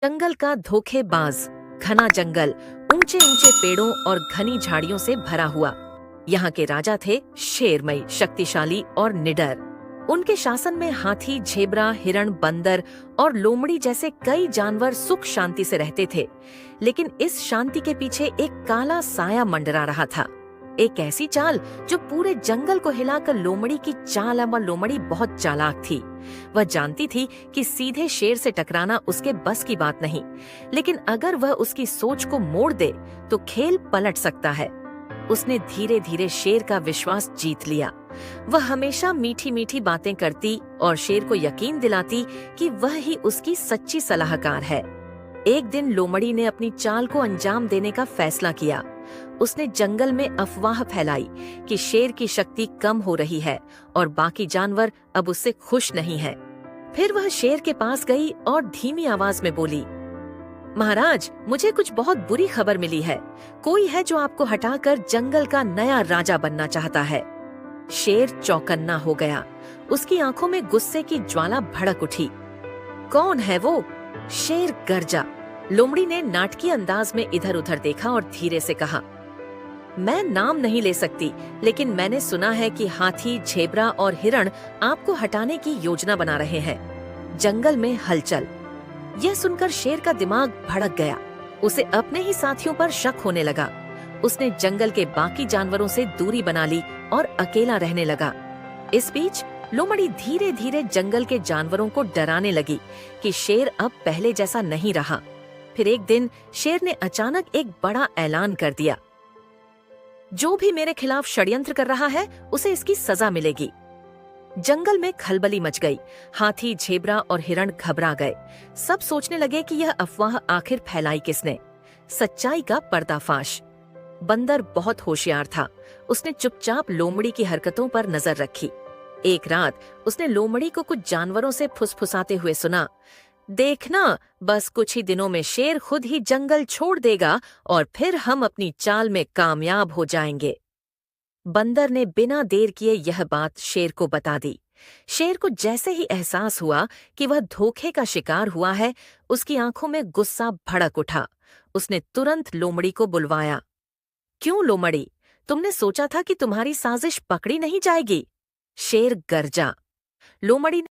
जंगल का धोखेबाज। घना जंगल ऊंचे ऊंचे पेड़ों और घनी झाड़ियों से भरा हुआ। यहाँ के राजा थे शेरमय, शक्तिशाली और निडर। उनके शासन में हाथी, झेबरा, हिरण, बंदर और लोमड़ी जैसे कई जानवर सुख शांति से रहते थे। लेकिन इस शांति के पीछे एक काला साया मंडरा रहा था। एक ऐसी चाल जो पूरे जंगल को हिलाकर लोमड़ी की चाल। अब लोमड़ी बहुत चालाक थी। वह जानती थी कि सीधे शेर से टकराना उसके बस की बात नहीं, लेकिन अगर वह उसकी सोच को मोड़ दे तो खेल पलट सकता है। उसने धीरे धीरे शेर का विश्वास जीत लिया। वह हमेशा मीठी मीठी बातें करती और शेर को यकीन दिलाती कि वह ही उसकी सच्ची सलाहकार है। एक दिन लोमड़ी ने अपनी चाल को अंजाम देने का फैसला किया। उसने जंगल में अफवाह फैलाई कि शेर की शक्ति कम हो रही है और बाकी जानवर अब उससे खुश नहीं हैं। फिर वह शेर के पास गई और धीमी आवाज में बोली, महाराज, मुझे कुछ बहुत बुरी खबर मिली है। कोई है जो आपको हटाकर जंगल का नया राजा बनना चाहता है। शेर चौकन्ना हो गया। उसकी आंखों में गुस्से की ज्वाला भड़क उठी। कौन है वो? शेर गरजा। लोमड़ी ने नाटकीय अंदाज में इधर उधर देखा और धीरे से कहा, मैं नाम नहीं ले सकती, लेकिन मैंने सुना है कि हाथी, झेबरा और हिरण आपको हटाने की योजना बना रहे हैं। जंगल में हलचल। यह सुनकर शेर का दिमाग भड़क गया। उसे अपने ही साथियों पर शक होने लगा। उसने जंगल के बाकी जानवरों से दूरी बना ली और अकेला रहने लगा। इस बीच लोमड़ी धीरे धीरे जंगल के जानवरों को डराने लगी कि शेर अब पहले जैसा नहीं रहा। फिर एक दिन शेर ने अचानक एक बड़ा ऐलान कर दिया, जो भी मेरे खिलाफ षड्यंत्र कर रहा है उसे इसकी सजा मिलेगी। जंगल में खलबली मच गई। हाथी, झेबरा और हिरण घबरा गए। सब सोचने लगे कि यह अफवाह आखिर फैलाई किसने। सच्चाई का पर्दाफाश। बंदर बहुत होशियार था। उसने चुपचाप लोमड़ी की हरकतों पर नजर रखी। एक रात उसने लोमड़ी को कुछ जानवरों से फुसफुसाते हुए सुना, देखना, बस कुछ ही दिनों में शेर खुद ही जंगल छोड़ देगा और फिर हम अपनी चाल में कामयाब हो जाएंगे। बंदर ने बिना देर किए यह बात शेर को बता दी। शेर को जैसे ही एहसास हुआ कि वह धोखे का शिकार हुआ है, उसकी आंखों में गुस्सा भड़क उठा। उसने तुरंत लोमड़ी को बुलवाया। क्यों लोमड़ी, तुमने सोचा था कि तुम्हारी साजिश पकड़ी नहीं जाएगी? शेर गरजा। लोमड़ी